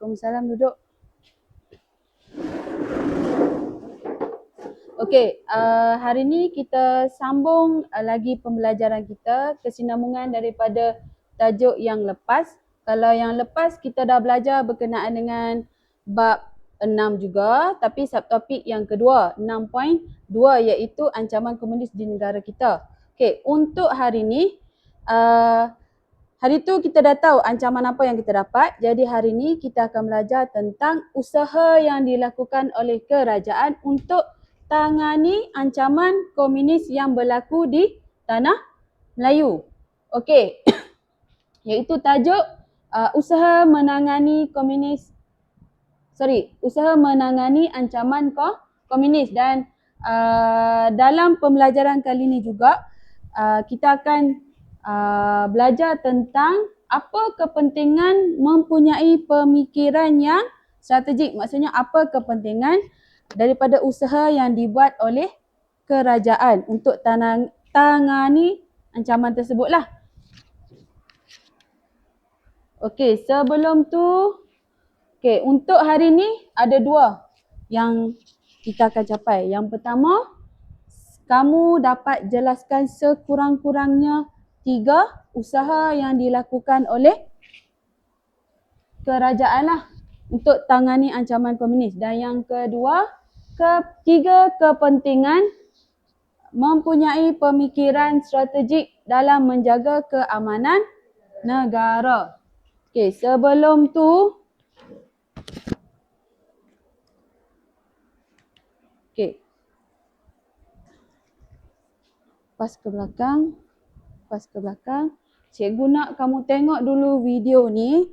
Waalaikumsalam, duduk. Okey, hari ni kita sambung lagi pembelajaran kita, kesinambungan daripada tajuk yang lepas. Kalau yang lepas kita dah belajar berkenaan dengan bab 6 juga, tapi subtopik yang kedua, 6.2 iaitu ancaman komunis di negara kita. Okey, untuk hari ni, hari tu kita dah tahu ancaman apa yang kita dapat. Jadi hari ni kita akan belajar tentang usaha yang dilakukan oleh kerajaan untuk tangani ancaman komunis yang berlaku di tanah Melayu. Okey. Iaitu tajuk usaha menangani ancaman komunis, dan dalam pembelajaran kali ini juga kita akan belajar tentang apa kepentingan mempunyai pemikiran yang strategik. Maksudnya apa kepentingan daripada usaha yang dibuat oleh kerajaan untuk tangani ancaman tersebutlah. Okey, sebelum tu, untuk hari ni ada 2 yang kita akan capai. Yang pertama, kamu dapat jelaskan sekurang-kurangnya 3 usaha yang dilakukan oleh kerajaan lah untuk tangani ancaman komunis. Dan yang kedua, 3 kepentingan mempunyai pemikiran strategik dalam menjaga keamanan negara. Okey, sebelum tu, pas ke belakang. Cikgu nak kamu tengok dulu video ni.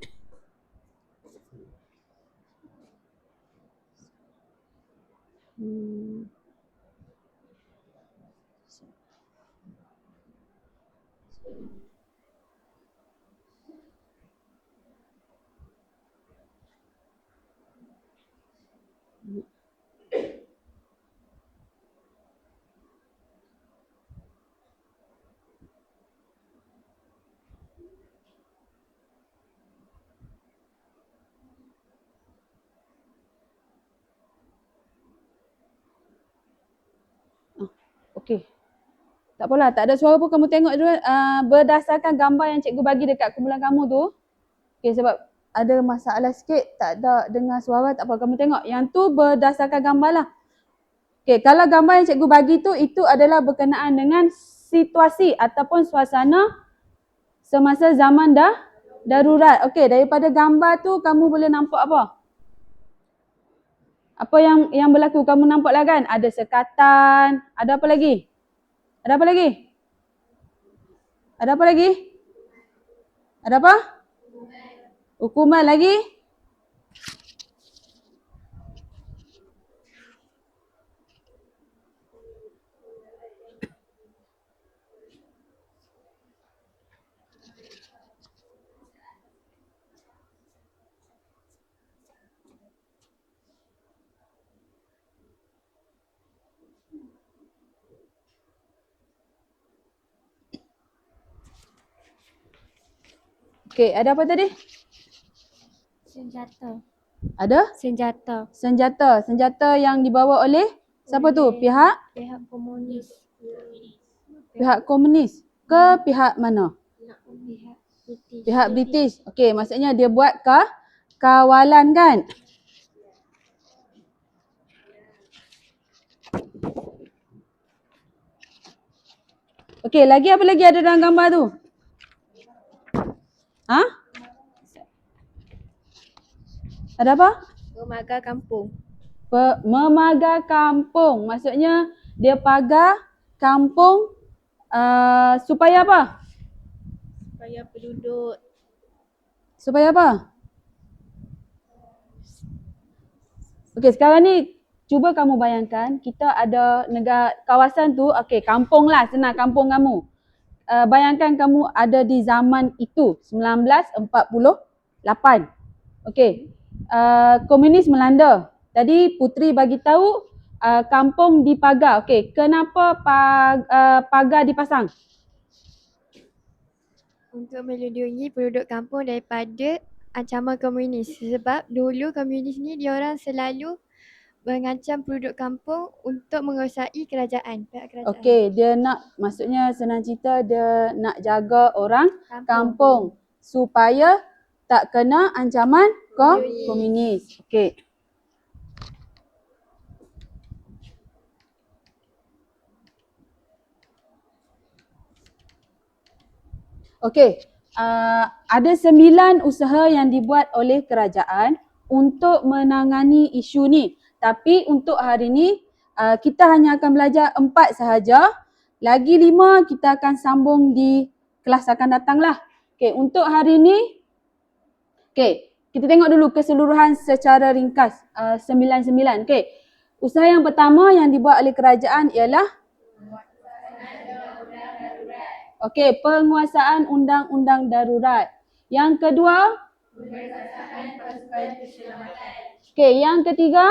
Okey. Tak apalah, tak ada suara pun kamu tengok dulu berdasarkan gambar yang cikgu bagi dekat kumpulan kamu tu. Okey, sebab ada masalah sikit, tak ada dengar suara, tak apa kamu tengok. Yang tu berdasarkan gambar lah. Okey, kalau gambar yang cikgu bagi tu, itu adalah berkenaan dengan situasi ataupun suasana semasa zaman darurat. Okey, daripada gambar tu kamu boleh nampak apa? Apa yang berlaku? Kamu nampak lah kan? Ada sekatan. Ada apa lagi? Ada apa lagi? Ada apa lagi? Ada apa? Hukuman lagi? Okey, ada apa tadi? Senjata. Ada? Senjata. Senjata yang dibawa oleh siapa tu? Pihak komunis. Pihak komunis ke pihak mana? Pihak British. Pihak British. Okey, maksudnya dia buat kawalan kan? Okey, lagi apa lagi ada dalam gambar tu? Ha? Ada apa? Memagar kampung. Memagar kampung. Maksudnya dia pagar kampung supaya apa? Supaya penduduk. Supaya apa? Okey, sekarang ni cuba kamu bayangkan kita ada negara kawasan tu, okey, kampung lah, senang kampung kamu. Bayangkan kamu ada di zaman itu 1948. Okey. Komunis melanda. Tadi Putri bagi tahu kampung dipagar. Okey, kenapa pagar dipasang? Untuk melindungi penduduk kampung daripada ancaman komunis sebab dulu komunis ni diorang selalu mengancam penduduk kampung untuk menguasai kerajaan, pihak kerajaan. Okey, dia nak, maksudnya senang cerita dia nak jaga orang kampung supaya tak kena ancaman komunis. Okey. Okey, ada 9 usaha yang dibuat oleh kerajaan untuk menangani isu ni. Tapi untuk hari ni, kita hanya akan belajar 4 sahaja. Lagi 5 kita akan sambung di kelas akan datang lah. Okey, untuk hari ni, okey, kita tengok dulu keseluruhan secara ringkas 9. Okey, usaha yang pertama yang dibuat oleh kerajaan ialah okey, penguasaan undang-undang darurat. Yang kedua, okey, yang ketiga,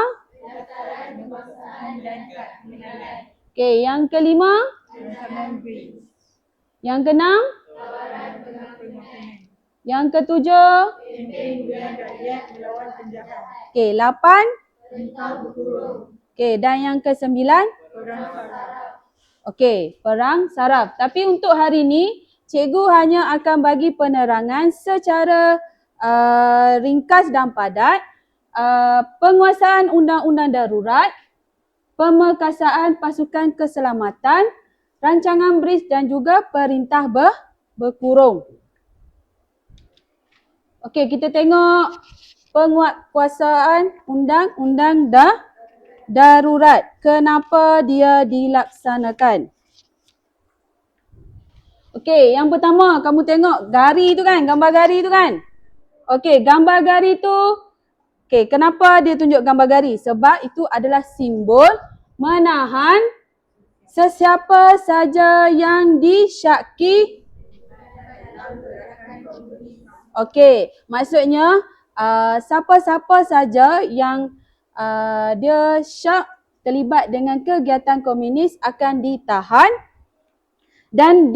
okey, yang kelima, yang keenam, yang ketujuh, okey, 8, okey, dan yang ke-9, okey, perang saraf. Tapi untuk hari ni, cikgu hanya akan bagi penerangan secara ringkas dan padat penguasaan undang-undang darurat, pemekasaan pasukan keselamatan, rancangan BRIS dan juga perintah berkurung. Okey, kita tengok penguasaan undang-undang darurat. Kenapa dia dilaksanakan? Okey, yang pertama kamu tengok gari tu kan, gambar gari tu kan. Okey, gambar gari tu, okey, kenapa dia tunjuk gambar gari? Sebab itu adalah simbol menahan sesiapa saja yang disyaki. Okey, maksudnya siapa-siapa saja yang dia syak terlibat dengan kegiatan komunis akan ditahan dan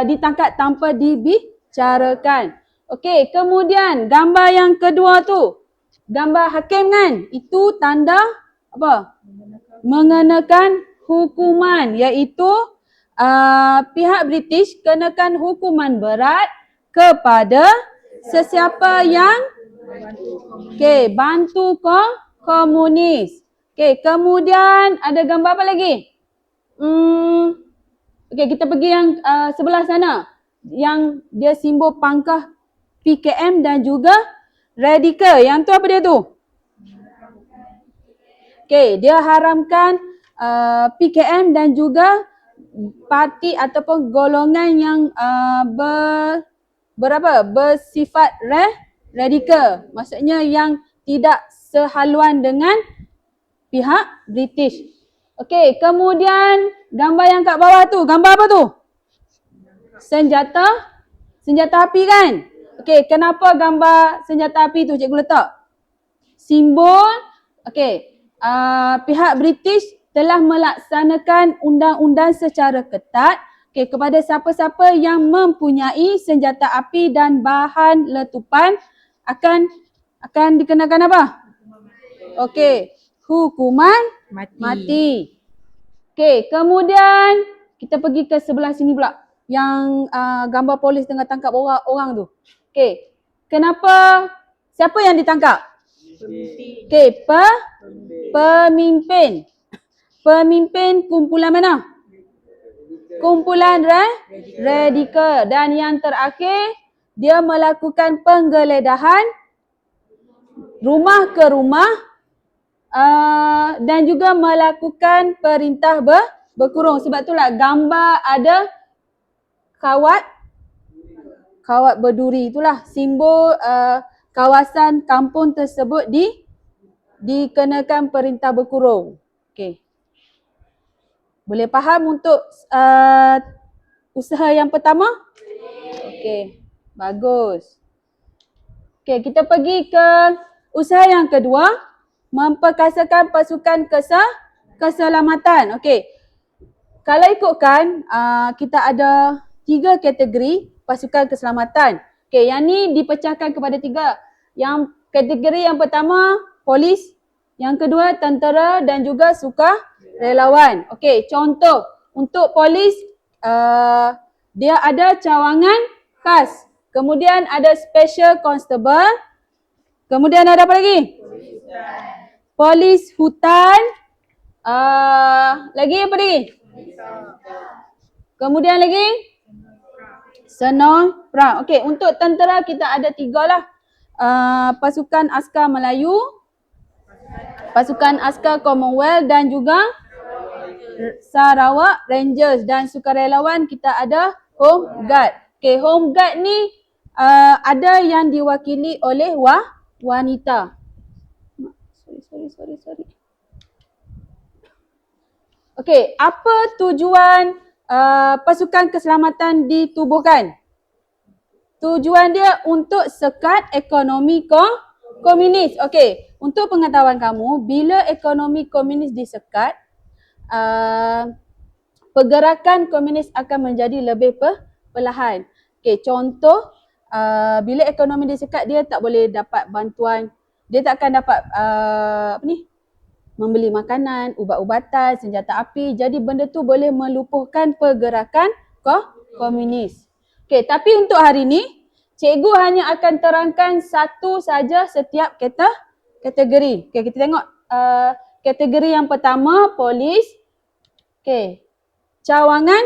ditangkap tanpa dibicarakan. Okey, kemudian gambar yang kedua tu, gambar hakim kan? Itu tanda apa? Mengenakan hukuman, iaitu pihak British kenakan hukuman berat kepada sesiapa yang bantu komunis. Okey, kemudian ada gambar apa lagi? Okey, kita pergi yang sebelah sana. Yang dia simbol pangkah PKM dan juga radikal. Yang tu apa dia tu? Okey, dia haramkan PKM dan juga parti ataupun golongan yang bersifat radikal. Maksudnya yang tidak sehaluan dengan pihak British. Okey, kemudian gambar yang kat bawah tu, gambar apa tu? Senjata api kan? Okey, kenapa gambar senjata api tu cikgu letak? Simbol, okey, pihak British telah melaksanakan undang-undang secara ketat kepada siapa-siapa yang mempunyai senjata api dan bahan letupan akan dikenakan apa? Okey, hukuman mati. Okey, kemudian kita pergi ke sebelah sini pula. Yang gambar polis tengah tangkap orang tu. Okey, kenapa? Siapa yang ditangkap? Okey, pemimpin. Pemimpin kumpulan mana? Kumpulan radikal. Dan yang terakhir, dia melakukan penggeledahan rumah ke rumah dan juga melakukan perintah berkurung. Sebab itulah gambar ada kawat berduri. Itulah simbol kawasan kampung tersebut dikenakan perintah berkurung. Okey. Boleh faham untuk usaha yang pertama? Okey, bagus. Okey, kita pergi ke usaha yang kedua, memperkasakan pasukan keselamatan. Okey, kalau ikutkan kita ada 3 kategori. pasukan keselamatan. Okey, yang ni dipecahkan kepada 3. Yang kategori yang pertama polis, yang kedua tentera dan juga sukarelawan. Okey, contoh untuk polis dia ada cawangan khas. Kemudian ada special constable. Kemudian ada apa lagi? Polis hutan. Lagi apa lagi? Kemudian lagi? Senor perang. Okey, untuk tentera kita ada 3 lah. Pasukan Askar Melayu, pasukan Askar Commonwealth dan juga Sarawak Rangers, dan sukarelawan kita ada Home Guard. Okey, Home Guard ni ada yang diwakili oleh wanita. Sorry. Okey, apa tujuan pasukan keselamatan ditubuhkan? Tujuan dia untuk sekat ekonomi komunis. Okey, untuk pengetahuan kamu, bila ekonomi komunis disekat, pergerakan komunis akan menjadi lebih perlahan. Okey, contoh bila ekonomi disekat, dia tak boleh dapat bantuan, dia tak akan dapat membeli makanan, ubat-ubatan, senjata api. Jadi benda tu boleh melumpuhkan pergerakan komunis. Okey, tapi untuk hari ni, cikgu hanya akan terangkan satu saja setiap kategori. Okey, kita tengok kategori yang pertama, polis. Okey, cawangan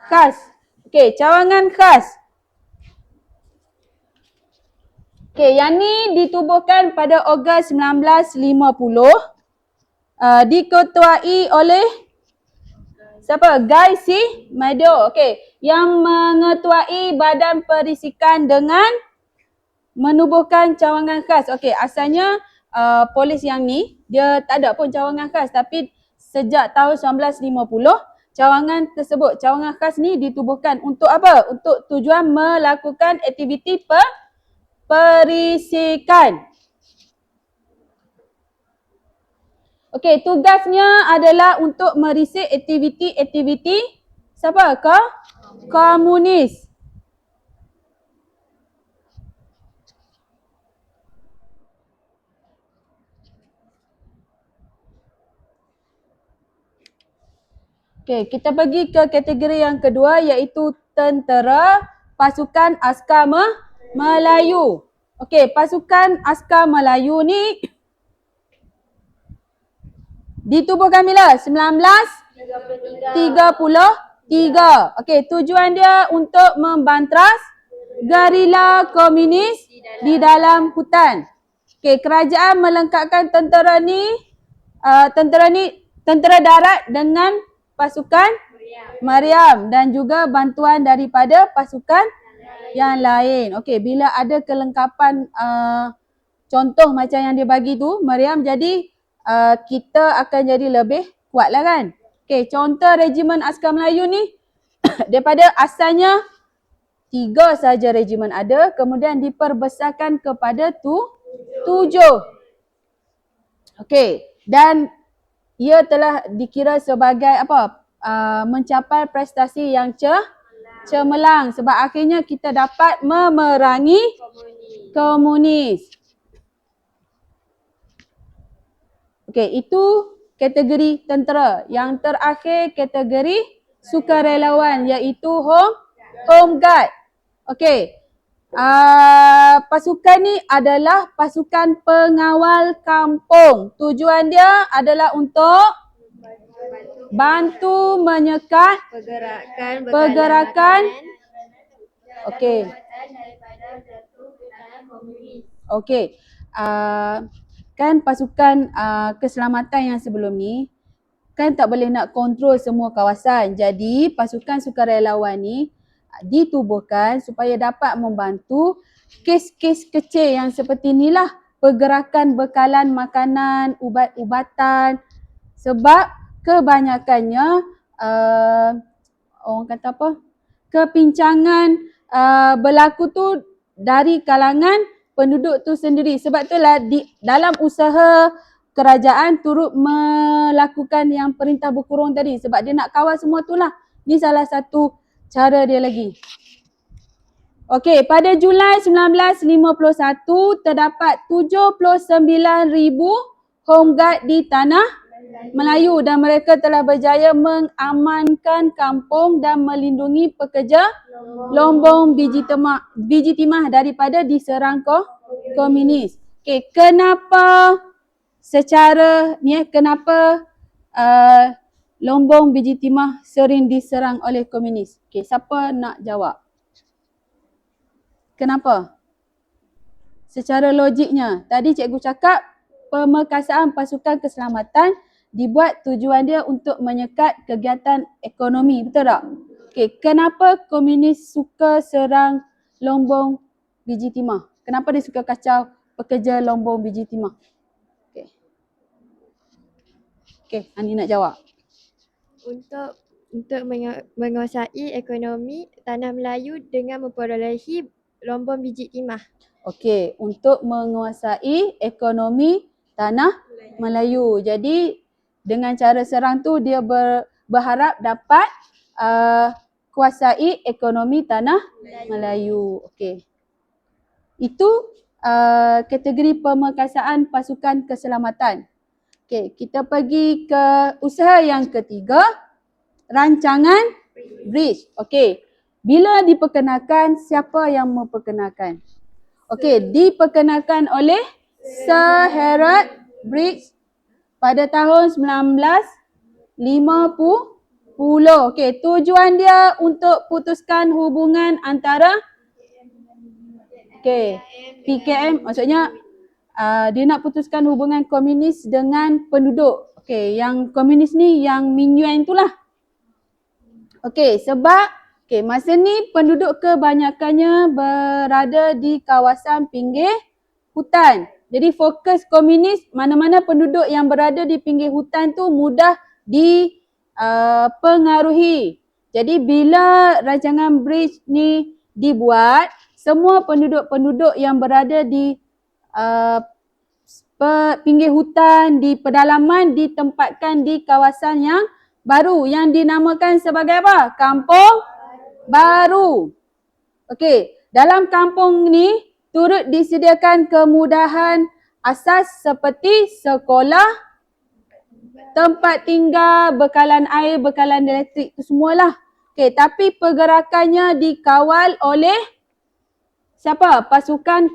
khas. Okey, cawangan khas. Okey, yang ni ditubuhkan pada Ogos 1950. Diketuai oleh siapa? Guy C. Meadow. Okey, yang mengetuai badan perisikan dengan menubuhkan cawangan khas. Okey, asalnya polis yang ni dia tak ada pun cawangan khas, tapi sejak tahun 1950 cawangan khas ni ditubuhkan untuk apa? Untuk tujuan melakukan aktiviti perisikan. Okey, tugasnya adalah untuk merisik aktiviti siapa? Komunis. Okey, kita pergi ke kategori yang kedua, iaitu tentera, pasukan Askar Melayu. Okey, pasukan Askar Melayu ni ditubuhkan bila? 1933. Okey, tujuan dia untuk membantras gerila komunis di dalam hutan. Okey, kerajaan melengkapkan tentera darat dengan pasukan Mariam dan juga bantuan daripada pasukan yang lain. Okey, bila ada kelengkapan contoh macam yang dia bagi tu, Mariam, jadi kita akan jadi lebih kuat lah kan. Okey, contoh regimen Askar Melayu ni daripada asalnya 3 saja regimen ada, kemudian diperbesarkan kepada 7. Okey, dan ia telah dikira sebagai apa? Mencapai prestasi yang cemerlang sebab akhirnya kita dapat memerangi komunis. Okey, itu kategori tentera. Yang terakhir kategori sukarelawan, iaitu Home Guard. Okey, pasukan ni adalah pasukan pengawal kampung. Tujuan dia adalah untuk bantu menyekat pergerakan. Okey. Okey. Kan pasukan keselamatan yang sebelum ni kan tak boleh nak kontrol semua kawasan. Jadi pasukan sukarelawan ni ditubuhkan supaya dapat membantu kes-kes kecil yang seperti inilah, pergerakan bekalan makanan, ubat-ubatan. Sebab kebanyakannya orang kata apa? Kepincangan berlaku tu dari kalangan penduduk tu sendiri. Sebab itulah dalam usaha kerajaan turut melakukan yang perintah berkurung tadi. Sebab dia nak kawal semua tu lah. Ni salah satu cara dia lagi. Okey, pada Julai 1951 terdapat 79,000 home guard di tanah Melayu dan mereka telah berjaya mengamankan kampung dan melindungi pekerja Lombong biji timah daripada diserang komunis. Okey, kenapa Lombong biji timah sering diserang oleh komunis? Okey, siapa nak jawab? Kenapa? Secara logiknya, tadi cikgu cakap pemekasaan pasukan keselamatan dibuat tujuan dia untuk menyekat kegiatan ekonomi, betul tak? Okey, kenapa komunis suka serang Lombong biji timah? Kenapa dia suka kacau pekerja Lombong biji timah? Okey. Okey, Ani nak jawab. Untuk menguasai ekonomi tanah Melayu dengan memperolehi Lombong biji timah. Okey, untuk menguasai ekonomi tanah Melayu. Jadi dengan cara serang tu dia berharap dapat kuasai ekonomi tanah Melayu. Okey. Itu kategori pemekasaan pasukan keselamatan. Okey, kita pergi ke usaha yang ketiga, rancangan bridge. Okey. Bila diperkenalkan, siapa yang memperkenalkan? Okey, diperkenalkan oleh Sir Herbert Bridge pada tahun 1950. Okey, tujuan dia untuk putuskan hubungan antara PKM, maksudnya dia nak putuskan hubungan komunis dengan penduduk. Okey, yang komunis ni yang Minyuan itulah. Okey, sebab masa ni penduduk kebanyakannya berada di kawasan pinggir hutan. Jadi fokus komunis, mana-mana penduduk yang berada di pinggir hutan tu mudah dipengaruhi. Jadi bila rancangan bridge ni dibuat, semua penduduk-penduduk yang berada di pinggir hutan, di pedalaman ditempatkan di kawasan yang baru yang dinamakan sebagai apa? Kampung Baru. Okey, dalam kampung ni turut disediakan kemudahan asas seperti sekolah, tempat tinggal, bekalan air, bekalan elektrik, tu semualah. Okey, tapi pergerakannya dikawal oleh siapa? Pasukan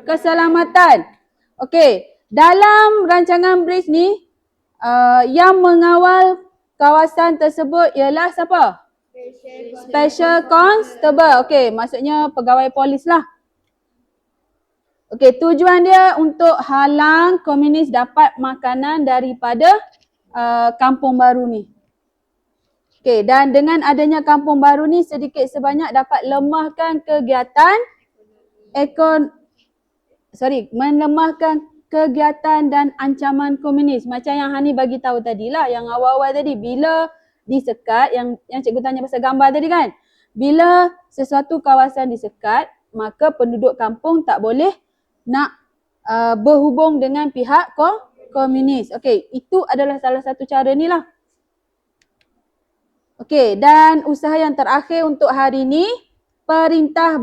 keselamatan. Okey, dalam rancangan bridge ni yang mengawal kawasan tersebut ialah siapa? Special Constable. Okey, maksudnya pegawai polis lah. Okey, tujuan dia untuk halang komunis dapat makanan daripada kampung baru ni. Okey, dan dengan adanya kampung baru ni sedikit sebanyak dapat lemahkan kegiatan melemahkan kegiatan dan ancaman komunis. Macam yang Hani bagi tahu tadilah, yang awal-awal tadi bila disekat, yang cikgu tanya pasal gambar tadi kan. Bila sesuatu kawasan disekat, maka penduduk kampung tak boleh nak berhubung dengan pihak komunis. Okey, itu adalah salah satu cara ni lah. Okey, dan usaha yang terakhir untuk hari ni, perintah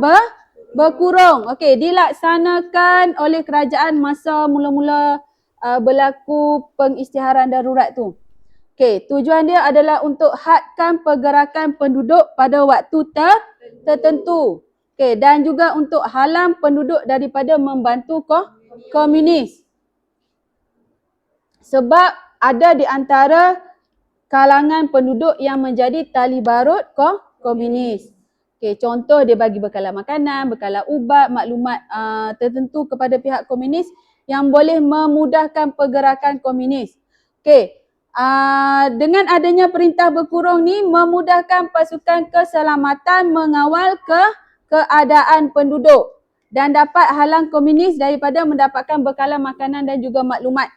berkurung. Okey, dilaksanakan oleh kerajaan masa mula-mula berlaku pengisytiharan darurat tu. Okey, tujuan dia adalah untuk hadkan pergerakan penduduk pada waktu tertentu. Okey, dan juga untuk halang penduduk daripada membantu komunis. Sebab ada di antara kalangan penduduk yang menjadi tali barut komunis. Okey, contoh dia bagi bekalan makanan, bekalan ubat, maklumat tertentu kepada pihak komunis yang boleh memudahkan pergerakan komunis. Okey. Dengan adanya perintah berkurung ni memudahkan pasukan keselamatan mengawal keadaan penduduk dan dapat halang komunis daripada mendapatkan bekalan makanan dan juga maklumat.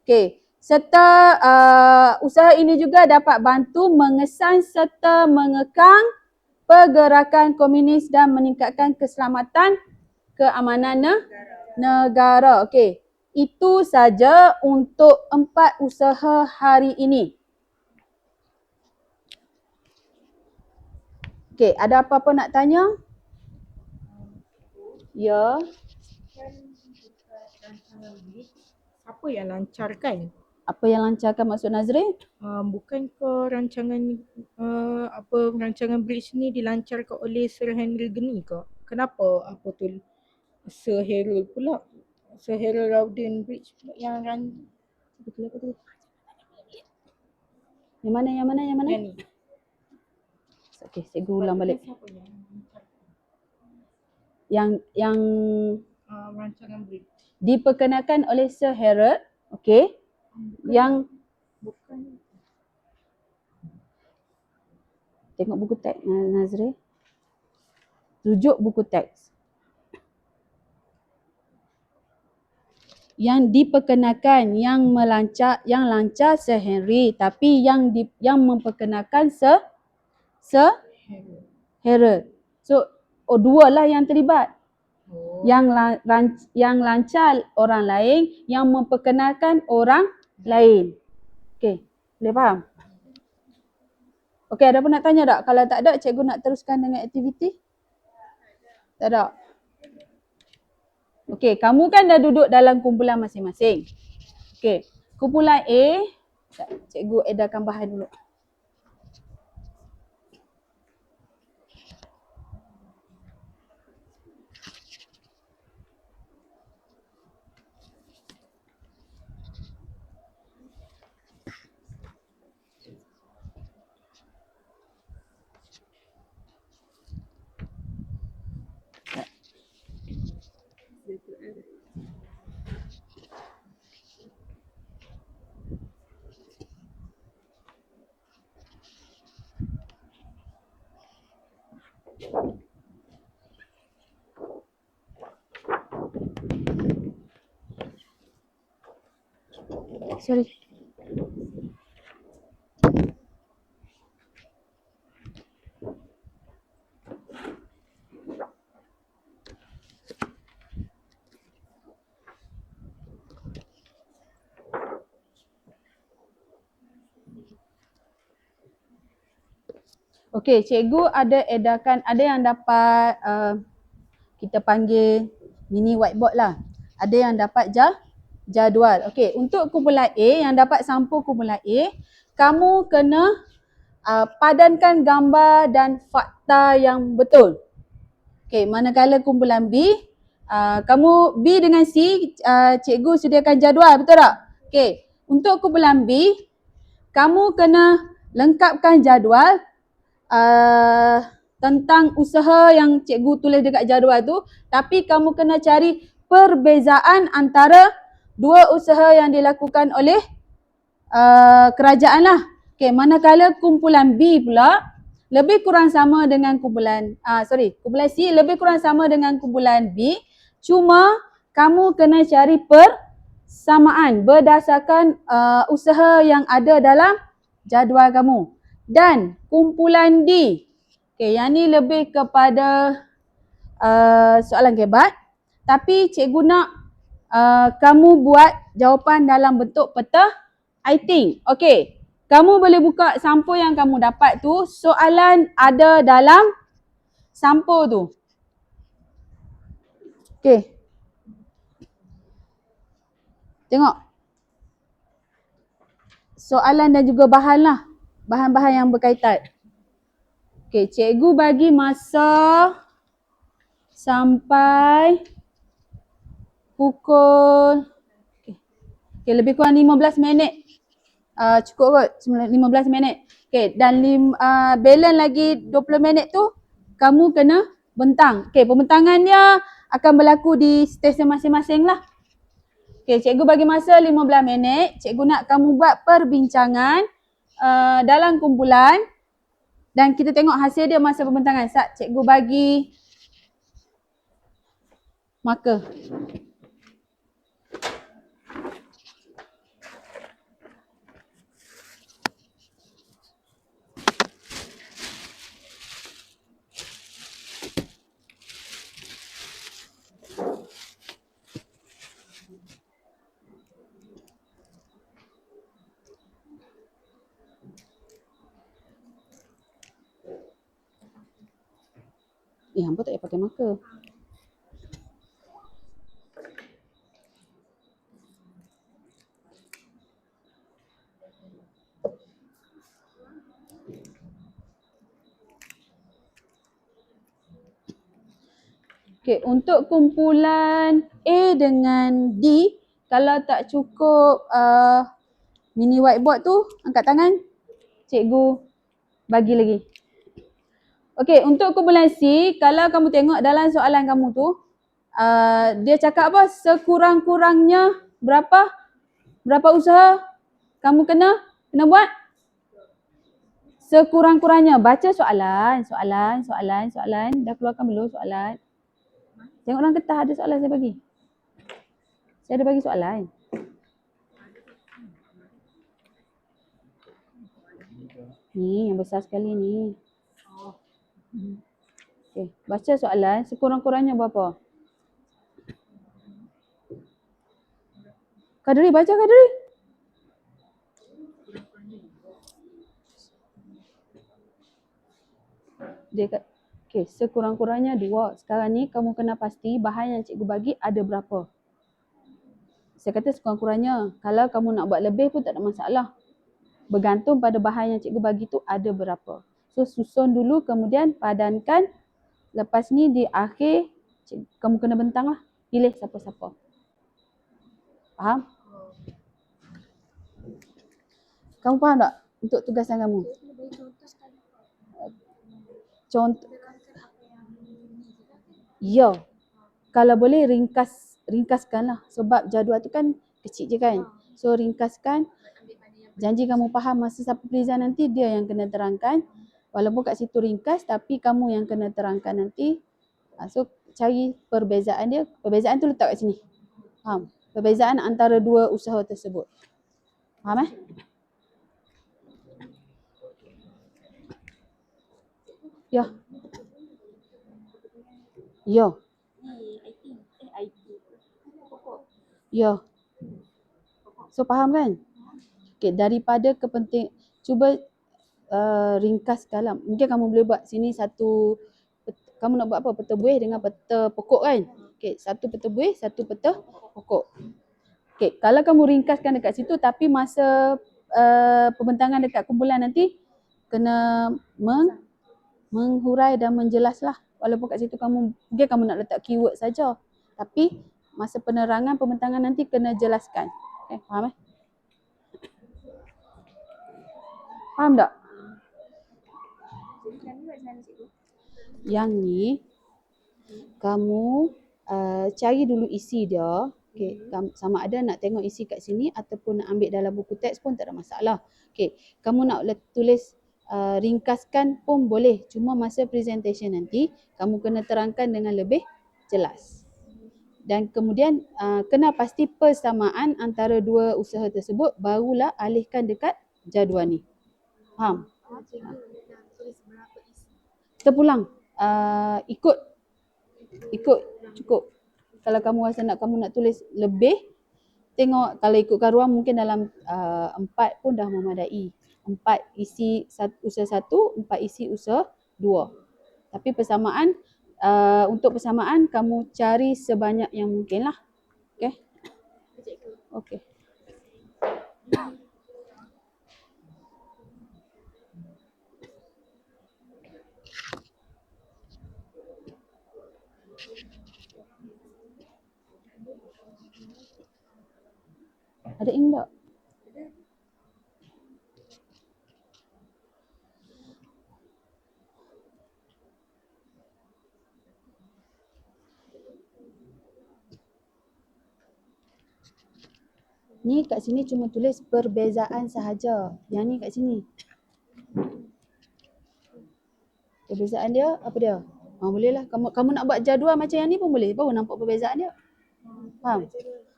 Okey, serta usaha ini juga dapat bantu mengesan serta mengekang pergerakan komunis dan meningkatkan keselamatan keamanan negara. Okey. Itu saja untuk 4 usaha hari ini. Okey, ada apa-apa nak tanya? Ya. Kan dekat rancangan bridge, siapa yang lancarkan? Apa yang lancarkan maksud Nazri? Bukan ke rancangan bridge ni dilancarkan oleh Sir Henry Geni ke? Kenapa Sir Harold pula? Sir Harold Rowden Bridge pula yang Betul apa tu? Yang mana? yang ni. Okey, cikgu ulang balik. Siapa yang lancarkan Yang rancangan bridge? diperkenalkan oleh Sir Harold, okey. Yang Bukan. tengok buku teks Nazri. Rujuk buku teks. Yang diperkenalkan, yang lancar Sir Henry, tapi yang memperkenalkan Sir Harold. So, dua lah yang terlibat. Oh. Yang lancar orang lain, yang memperkenalkan orang lain. Okey, boleh faham? Okey, ada apa nak tanya tak? Kalau tak ada, cikgu nak teruskan dengan aktiviti? Tak ada. Okey, kamu kan dah duduk dalam kumpulan masing-masing. Okey, kumpulan A, cikgu edarkan bahan dulu. Sorry. Okey, cikgu ada yang dapat kita panggil mini whiteboard lah. Ada yang dapat jadual. Okey, untuk kumpulan A yang dapat sampul kumpulan A, kamu kena padankan gambar dan fakta yang betul. Okey, manakala kumpulan B, kamu B dengan C, cikgu sediakan jadual, betul tak? Okey, untuk kumpulan B, kamu kena lengkapkan jadual tentang usaha yang cikgu tulis dekat jadual tu, tapi kamu kena cari perbezaan antara dua usaha yang dilakukan oleh kerajaan lah. Okey, manakala kumpulan B pula lebih kurang sama dengan kumpulan C lebih kurang sama dengan kumpulan B, cuma kamu kena cari persamaan berdasarkan usaha yang ada dalam jadual kamu. Dan kumpulan D, okey, yang ni lebih kepada soalan kebat, tapi cikgu nak kamu buat jawapan dalam bentuk peta I think. Okey, kamu boleh buka sampul yang kamu dapat tu, soalan ada dalam sampul tu. Okey. Tengok. Soalan dan juga bahan lah. Bahan-bahan yang berkaitan. Okey, cikgu bagi masa sampai pukul lebih kurang 15 minit. Cukup kot 15 minit. Okey, dan balance lagi 20 minit tu kamu kena bentang. Okey, pembentangannya akan berlaku di stesen masing-masing lah. Okey, cikgu bagi masa 15 minit. Cikgu nak kamu buat perbincangan dalam kumpulan dan kita tengok hasil dia masa pembentangan. Cikgu bagi marker. Hampa tak payah pakai marker. Okey, untuk kumpulan A dengan D, kalau tak cukup mini whiteboard tu, angkat tangan. Cikgu bagi lagi. Okey, untuk kumpulan C, kalau kamu tengok dalam soalan kamu tu, dia cakap apa? Sekurang-kurangnya berapa? Berapa usaha kamu kena buat? Sekurang-kurangnya. Baca soalan. Dah keluarkan belum soalan? Tengok dalam kertas ada soalan saya bagi. Saya ada bagi soalan. Ni yang besar sekali ni. Okey, baca soalan. Sekurang-kurangnya berapa? Kadri, baca Kadri. Dia kat, okey, sekurang-kurangnya 2. Sekarang ni kamu kena pasti bahan yang cikgu bagi ada berapa. Saya kata sekurang-kurangnya. Kalau kamu nak buat lebih pun tak ada masalah. Bergantung pada bahan yang cikgu bagi tu ada berapa. So susun dulu kemudian padankan. Lepas ni di akhir kamu kena bentang lah. Pilih siapa-siapa. Faham? Kamu faham tak untuk tugasan kamu? Contoh. Ya. Kalau boleh ringkaskanlah. Sebab jadual tu kan kecil je kan. So ringkaskan. Janji kamu faham masa siapa present nanti dia yang kena terangkan. Walaupun kat situ ringkas tapi kamu yang kena terangkan nanti. So cari perbezaan dia. Perbezaan tu letak kat sini. Faham? Perbezaan antara dua usaha tersebut. Faham eh? Ya. Ya. Ya. So faham kan? Okay, daripada cuba ringkaskanlah. Mungkin kamu boleh buat sini satu, kamu nak buat apa? Peta buih dengan peta pokok kan? Okay, satu peta buih, satu peta pokok. Okay, kalau kamu ringkaskan dekat situ tapi masa pembentangan dekat kumpulan nanti kena menghurai dan menjelaslah. Walaupun kat situ mungkin kamu nak letak keyword saja. Tapi masa penerangan pembentangan nanti kena jelaskan. Okay, faham eh? Faham tak? Yang ni kamu cari dulu isi dia. Okay, sama ada nak tengok isi kat sini ataupun nak ambil dalam buku teks pun tak ada masalah. Okay, kamu nak tulis ringkaskan pun boleh. Cuma masa presentation nanti kamu kena terangkan dengan lebih jelas. Dan kemudian kena pasti persamaan antara dua usaha tersebut barulah alihkan dekat jadual ni. Faham? Terpulang. Ikut cukup. Kalau kamu nak tulis lebih, tengok kalau ikutkan ruang mungkin dalam 4 pun dah memadai. 4 isi usaha 1, 4 isi usaha 2. Tapi persamaan, untuk persamaan kamu cari sebanyak yang mungkin lah. Okay? Okay. Ada ink tak? Ni kat sini cuma tulis perbezaan sahaja. Yang ni kat sini. Perbezaan dia apa dia? Boleh lah. Kamu nak buat jadual macam yang ni pun boleh. Baru nampak perbezaan dia. Faham?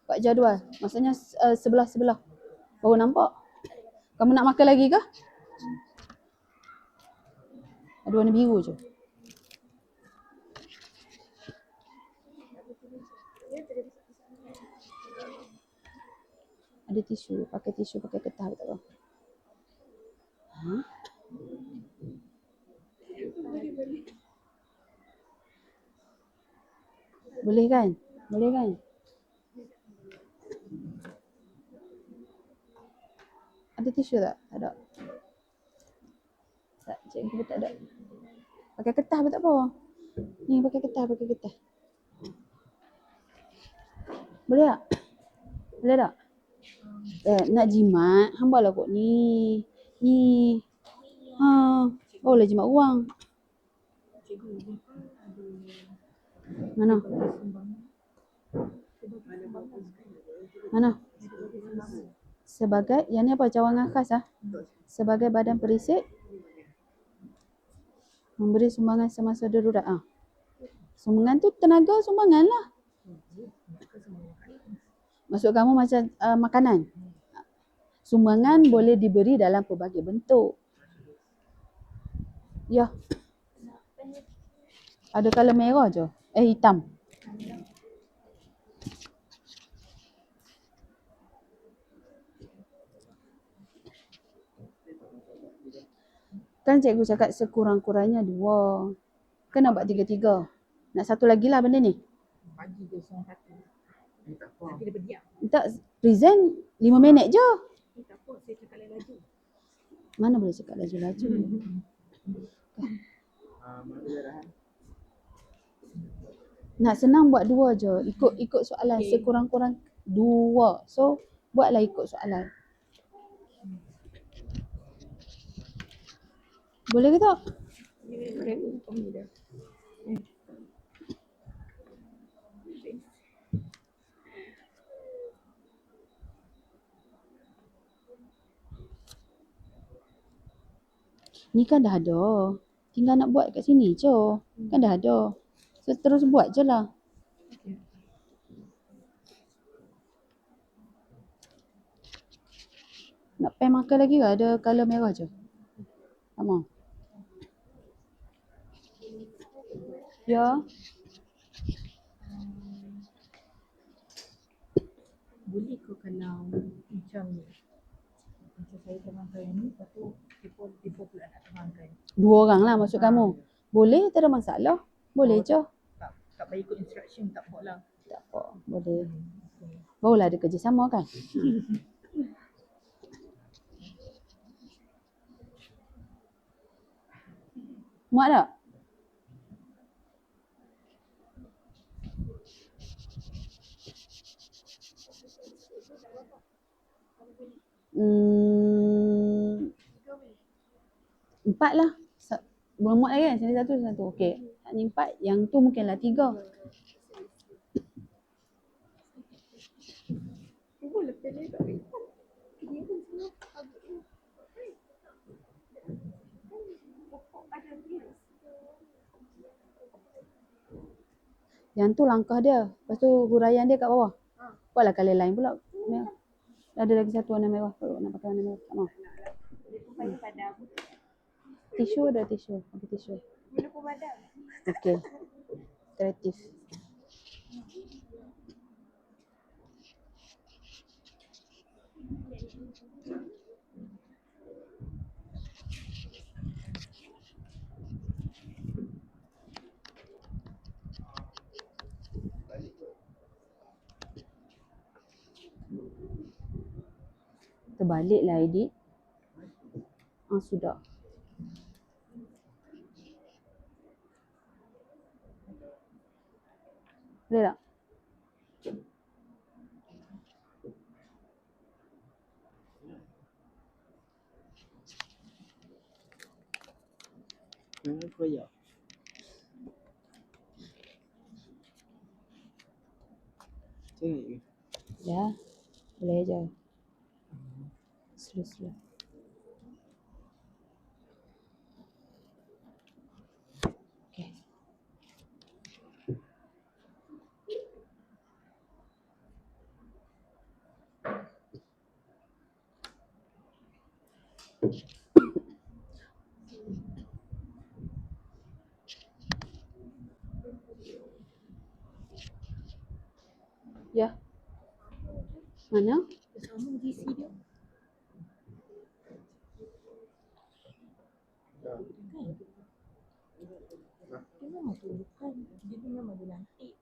Buat jadual. Maksudnya sebelah-sebelah. Baru nampak. Kamu nak makan lagi ke? Ada warna biru je. Ada tisu. Pakai tisu, pakai kertas tak apa. Boleh kan? Boleh kan? Ada tisu tak? Tak ada. Tak, cikgu pun tak ada. Pakai kertas pun tak apa. Ni pakai kertas. Boleh tak? Boleh tak? Nak jimat, hambalah kot ni. Ni. Boleh jimat uang. Mana? Sebagai, yang ni apa? Cawangan khas ah. Sebagai badan perisik memberi sumbangan semasa darurat. Sumbangan tu tenaga sumbangan lah. Maksud kamu macam makanan. Sumbangan boleh diberi dalam pelbagai bentuk. Ya. Ada color merah je. Hitam. Kan cikgu cakap sekurang-kurangnya 2. Kan nak buat 3-3. Nak satu lagi lah benda ni. Pagi 01. Nanti dia berdiam. Tak, present 5 minit je. Tak apa, saya cakap laju. Mana boleh cakap laju-laju. Nak senang buat 2 je. Ikut soalan. Sekurang-kurang 2. So, buatlah ikut soalan. Boleh ke tak? Ni kan dah ada. Tinggal nak buat kat sini je. Kan dah ada. So, terus buat je lah. Nak pen marker lagi ke? Ada color merah je. Sama. Ya. Boleh ke kalau macam saya terangkan yang ni, lepas tu tipu pula nak terangkan. 2 orang lah maksud kamu. Boleh, tak ada masalah. Boleh je. Tak payah ikut instruction, tak apa lah. Tak apa. Boleh. Barulah ada kerjasama kan. Muat tak? Empat lah. Belum muat lagi kan? Sini satu. Okey. Ni 4. Yang tu mungkinlah 3. Yang tu langkah dia. Lepas tu huraian dia kat bawah. Buatlah colour line pula. Merah. Ada lagi satu warna merah. Nak pakai warna merah. Tak mau. Tisu ada tisu. Pakai tisu. Okey. Kreatif. Terbaliklah edit. Sudah. Boleh tak? Koyak. Tengok ke? Ya. Boleh je. Slow. Okey. Ya. Mana? Sama GC dia. Dia memang tu bukan. Dia memang dia nanti.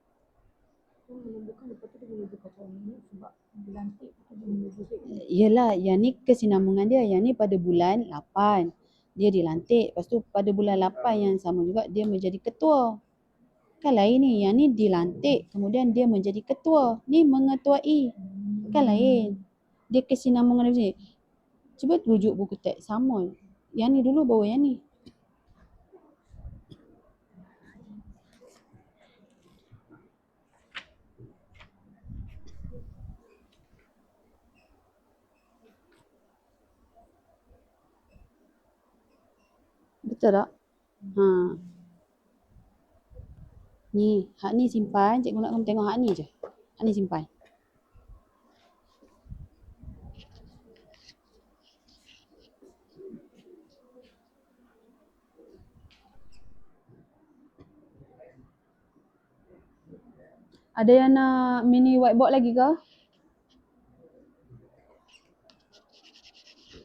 Bukan lepas tu dia dia kacau ni sebab dilantik tu benda tu. Yelah, yang ni kesinambungan dia. Yang ni pada bulan 8. Dia dilantik. Lepas tu pada bulan 8 yang sama juga dia menjadi ketua. Kan lain ni. Yang ni dilantik. Kemudian dia menjadi ketua. Ni mengetuai. Kan lain. Dia kesinambungan dia macam ni. Cuba rujuk buku teks. Sama. Yang ni dulu baru yang ni. Betul tak? Ha. Ni, hak ni simpan. Cikgu nak kamu tengok hak ni je. Hak ni simpan. Ada yang nak mini whiteboard lagi ke?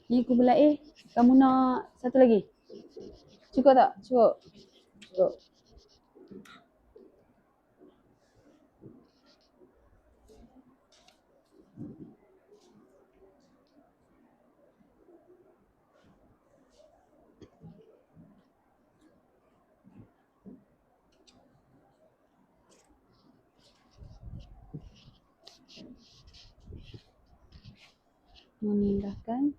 Ni kumpulan A. Kamu nak satu lagi? Cukup tak? Cukup. Cukup. Memindahkan.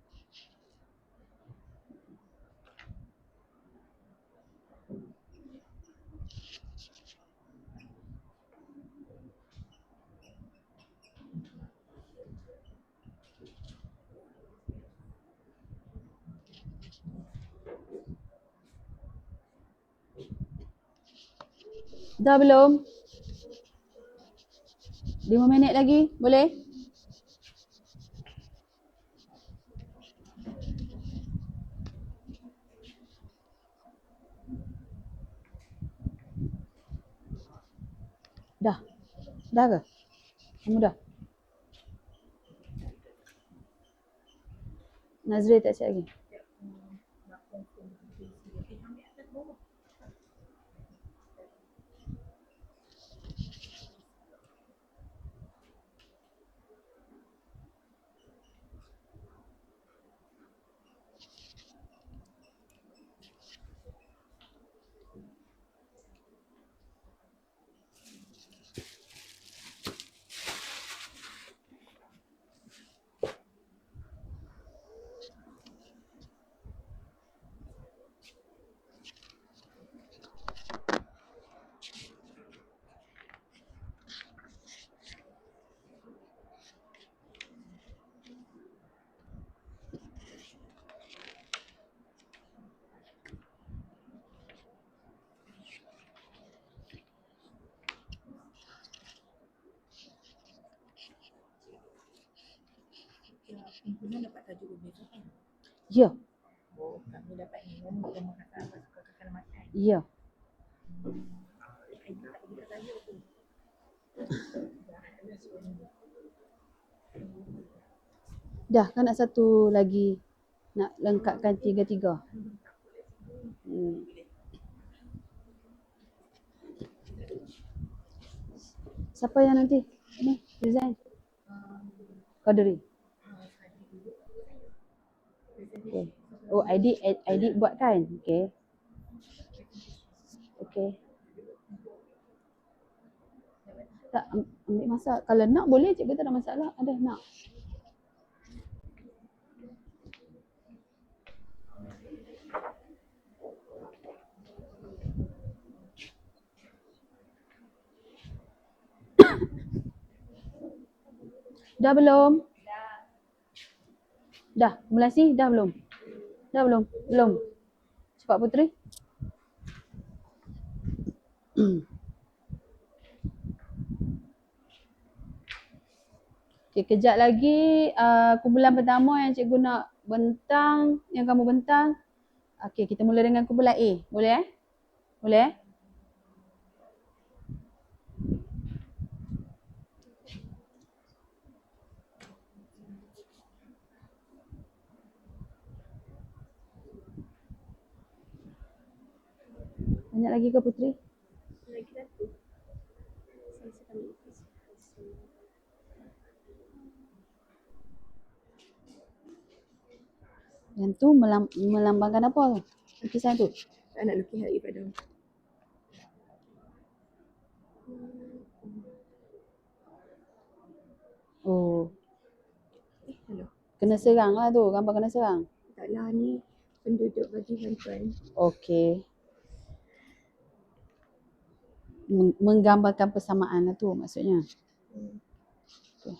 Dah belum? 5 minit lagi, boleh? Dah? Dah ke? Kamu dah? Nazri tak siap lagi? Kumpulan dapat tajuk berbeza kan? Ya. Oh, kami dapat ni. Kamu bukan makan apa suka kakak makan. Ya. Dah kan nak satu lagi. Nak lengkapkan 3-3. Siapa yang nanti? Ni, resign. Qadri. Okay. Oh, Aidit buat kan? Okay. Okay. Tak, ambil masa. Kalau nak boleh, cikgu tak ada masalah. Ada, nak. Dah belum? Dah. Akumulasi? Dah belum? Dah belum? Belum. Cepat Putri. Okay, kejap lagi kumpulan pertama yang cikgu nak bentang, yang kamu bentang. Okay, kita mula dengan kumpulan A. Boleh Boleh Banyak lagi ke Putri? Lagi satu. Saya Yang tu melambangkan apa tu? Lukisan tu. Tak nak lukis hari pada. Oh, Hello. kena serang lah tu. Gambar kena serang. Taklah ni penduduk bagi bantuan. Okey. Menggambarkan persamaan lah tu maksudnya. Okay.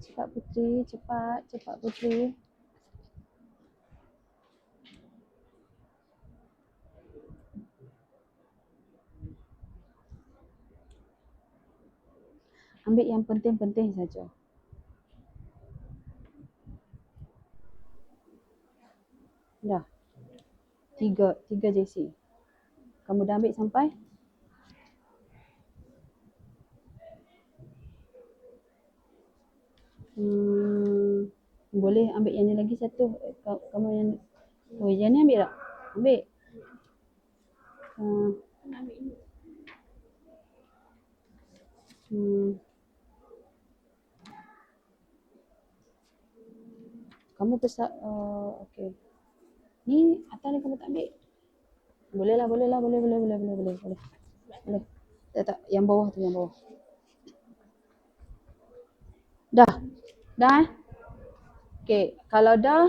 Cepat Putri, cepat Putri. Ambil yang penting-penting saja. Dah. Tiga JC. Kamu dah ambil sampai? Boleh ambil yang ni lagi satu. Kamu yang yang ni ambil tak? Ambil. Kamu okey. Ni atas ni kamu tak ambil. Boleh. Tak, yang bawah tu, yang bawah. Dah okey, kalau dah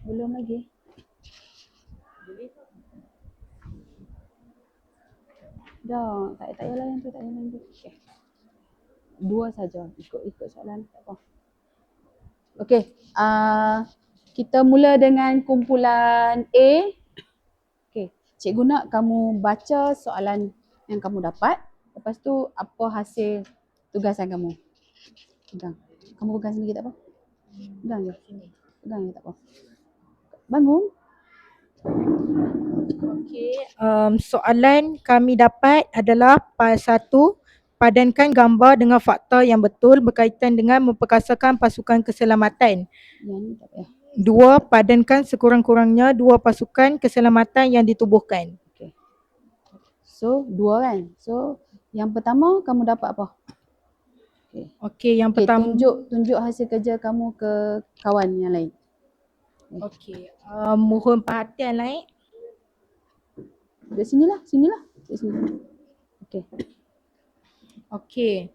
belum lagi. Dah, tak payahlah yang tu, Okey. Dua saja, ikut soalan, tak apa. Okey, kita mula dengan kumpulan A. Okey, cikgu nak kamu baca soalan yang kamu dapat. Lepas tu apa hasil tugasan kamu. Pegang. Kamu pegang sendiri tak apa? Pegang je. Tak apa. Bangun. Okey, soalan kami dapat adalah satu, padankan gambar dengan fakta yang betul berkaitan dengan memperkasakan pasukan keselamatan. Yang ni tak payah. 2, padankan sekurang-kurangnya 2 pasukan keselamatan yang ditubuhkan. Okey. So, 2 kan? So, yang pertama kamu dapat apa? Okey, yang Okey, pertama. tunjuk hasil kerja kamu ke kawan yang lain. Okey, mohon perhatian lah. Duduk sinilah. Duduk sini. Okey. Okey.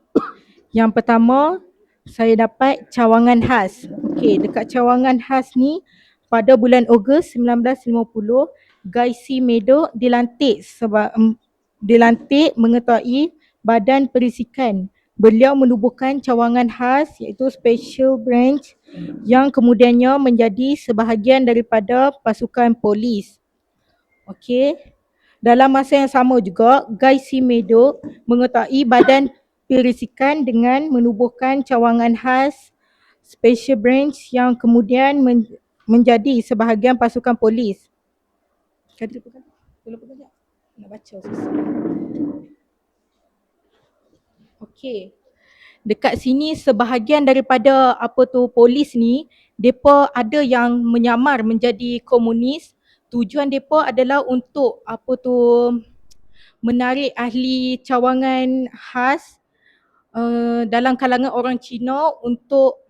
Yang pertama, saya dapat cawangan khas. Okey, dekat cawangan khas ni pada bulan Ogos 1950, Guy C. Meadow dilantik mengetahui Badan Perisikan. Beliau menubuhkan cawangan khas iaitu Special Branch yang kemudiannya menjadi sebahagian daripada pasukan polis. Okey. Dalam masa yang sama juga, Guy C. Meadow mengetahui Badan Perisikan dengan menubuhkan cawangan khas Special Branch yang kemudian menjadi sebahagian pasukan polis. Tolong pegang. Nak baca susah. Okey. Dekat sini sebahagian daripada polis ni, depa ada yang menyamar menjadi komunis. Tujuan depa adalah untuk menarik ahli cawangan khas dalam kalangan orang Cina untuk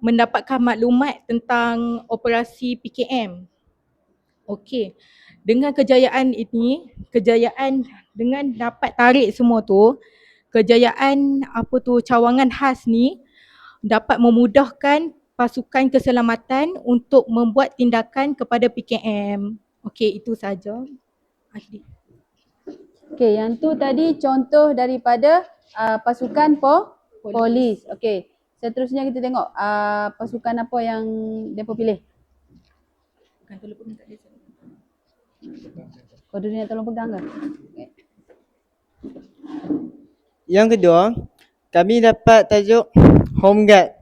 mendapatkan maklumat tentang operasi PKM. Okey. Dengan kejayaan ini, dengan dapat tarik semua tu, kejayaan cawangan khas ni dapat memudahkan pasukan keselamatan untuk membuat tindakan kepada PKM. Okey, itu saja. Okey, yang tu tadi contoh daripada pasukan polis. Okey. Seterusnya kita tengok pasukan apa yang depa pilih. Kau dulu nak tolong pegang ke? Okay. Yang kedua, kami dapat tajuk Home Guard.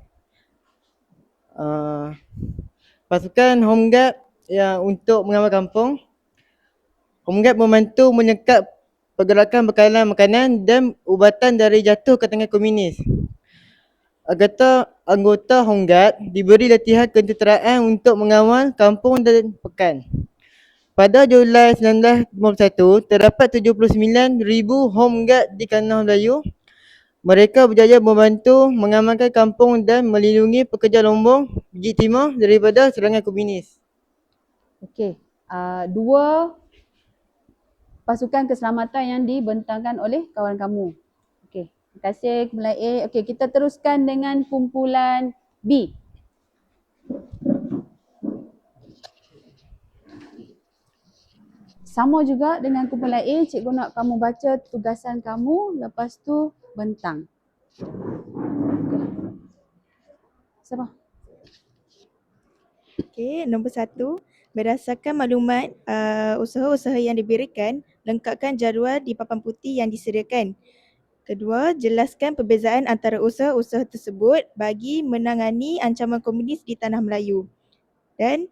Pasukan Home Guard yang untuk mengawal kampung. Homeguard membantu menyekat pergerakan bekalan makanan dan ubatan dari jatuh ke tangan komunis. Anggota Homeguard diberi latihan ketenteraan untuk mengawal kampung dan pekan. Pada Julai 1951, terdapat 79,000 Homeguard di Tanah Melayu. Mereka berjaya membantu mengamankan kampung dan melindungi pekerja Lombok, Bukit Timur daripada serangan komunis. Okey, dua pasukan keselamatan yang dibentangkan oleh kawan kamu. Okey, terima kasih kumpulan A. Okey, kita teruskan dengan kumpulan B. Sama juga dengan kumpulan A, cikgu nak kamu baca tugasan kamu, lepas tu bentang. Okey. Siapa? Okey, nombor 1. Berdasarkan maklumat usaha-usaha yang diberikan, lengkapkan jadual di papan putih yang disediakan. Kedua, jelaskan perbezaan antara usaha-usaha tersebut bagi menangani ancaman komunis di Tanah Melayu. Dan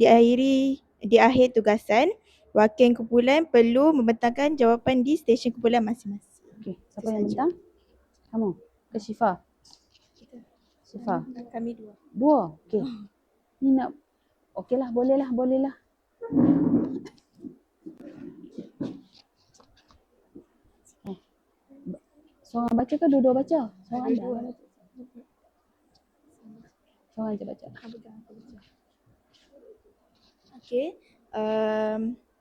di akhir tugasan, wakil kumpulan perlu membentangkan jawapan di stesen kumpulan masing-masing. Okey, siapa yang bentang? Kamu ke Syifa? Syifa. Kami dua. Dua. Okey. Ni nak okeylah, bolehlah. Seorang baca ke dua-dua baca? Seorang anda baca. Seorang je baca. Okey.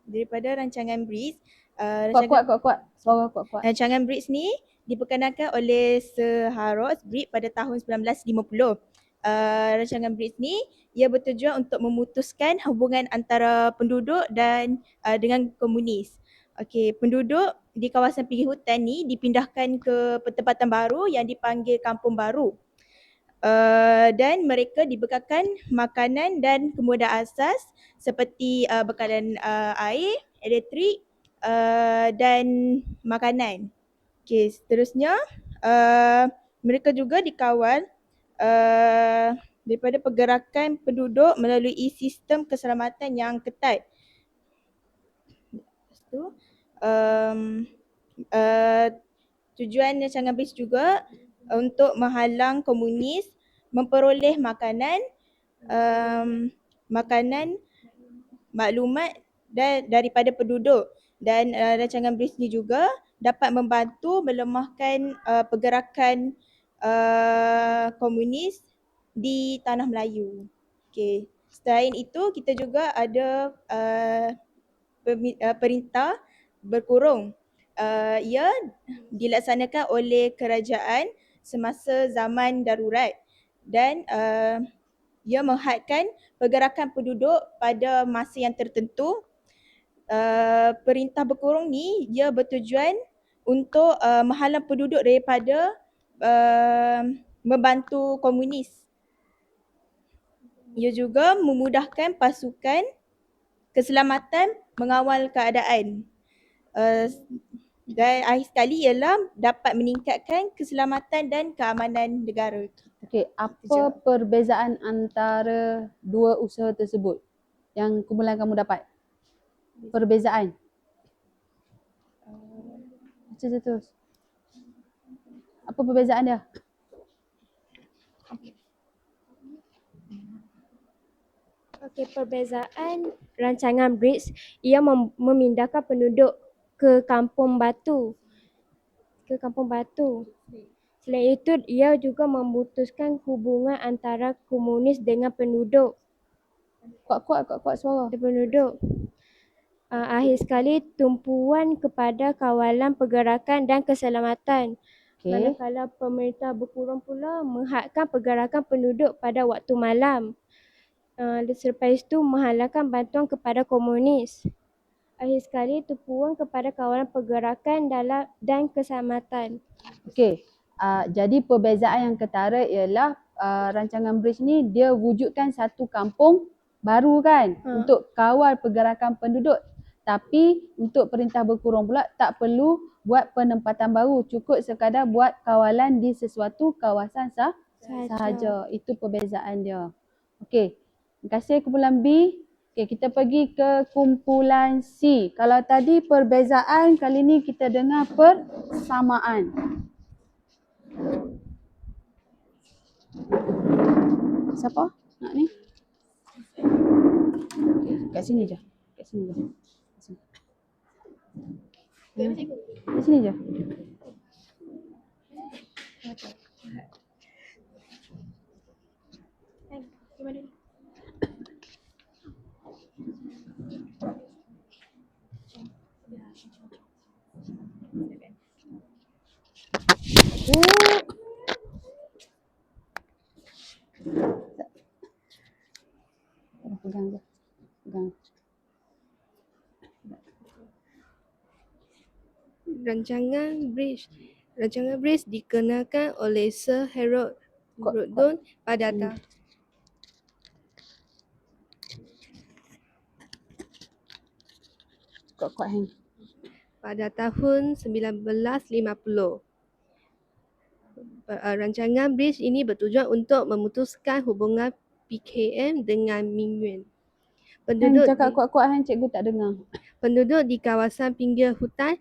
Daripada rancangan BRICS, Kuat. Suara kuat. rancangan BRICS ni diperkenalkan oleh Sir Harold Brick pada tahun 1950. Rancangan BRICS ni ia bertujuan untuk memutuskan hubungan antara penduduk dan dengan komunis. Okey, penduduk di kawasan pinggir hutan ni dipindahkan ke tempatan baru yang dipanggil kampung baru. Dan mereka dibekalkan makanan dan kemudahan asas seperti bekalan air, elektrik dan makanan. Okey, seterusnya mereka juga dikawal daripada pergerakan penduduk melalui sistem keselamatan yang ketat. Lepas tu, tujuan rancangan BRICS juga untuk menghalang komunis memperoleh makanan, maklumat daripada penduduk, dan rancangan BRICS ni juga dapat membantu melemahkan pergerakan komunis di Tanah Melayu. Okey. Selain itu, kita juga ada perintah berkurung. Ia dilaksanakan oleh kerajaan semasa zaman darurat dan ia menghadkan pergerakan penduduk pada masa yang tertentu. Perintah berkurung ni ia bertujuan untuk menghalang penduduk daripada membantu komunis. Ia juga memudahkan pasukan keselamatan mengawal keadaan. Dan akhir sekali ialah dapat meningkatkan keselamatan dan keamanan negara. Okey, apa perbezaan antara dua usaha tersebut yang kumpulan kamu dapat? Perbezaan. Baca je terus. Apa perbezaan dia? Okey, perbezaan rancangan BRICS, ia memindahkan penduduk ke Kampung Batu. Selain itu, ia juga memutuskan hubungan antara komunis dengan penduduk. Kuat suara. Akhir sekali, tumpuan kepada kawalan pergerakan dan keselamatan. Okey. Manakala pemerintah berkurung pula menghadkan pergerakan penduduk pada waktu malam. Selepas itu menghalangkan bantuan kepada komunis. Akhir sekali, tumpuan kepada kawalan pergerakan dan keselamatan. Okey. Jadi perbezaan yang ketara ialah rancangan BRICS ni dia wujudkan satu kampung baru kan untuk kawal pergerakan penduduk. Tapi untuk perintah berkurung pula tak perlu buat penempatan baru, cukup sekadar buat kawalan di sesuatu kawasan sahaja. Itu perbezaan dia. Okey. Terima kasih kumpulan B. Okey, kita pergi ke kumpulan C. Kalau tadi perbezaan, kali ni kita dengar persamaan. Siapa nak ni? Kat sini je. Kat sini je. Kat sini je. Pegang je. Pegang. Rancangan BRICS dikenalkan oleh Sir Harold Gordon pada Kuat-kuat hang. tahun 1950. Rancangan BRICS ini bertujuan untuk memutuskan hubungan PKM dengan Mingyuan. Hang cakap kuat-kuat hang, cikgu tak dengar. Penduduk di kawasan pinggir hutan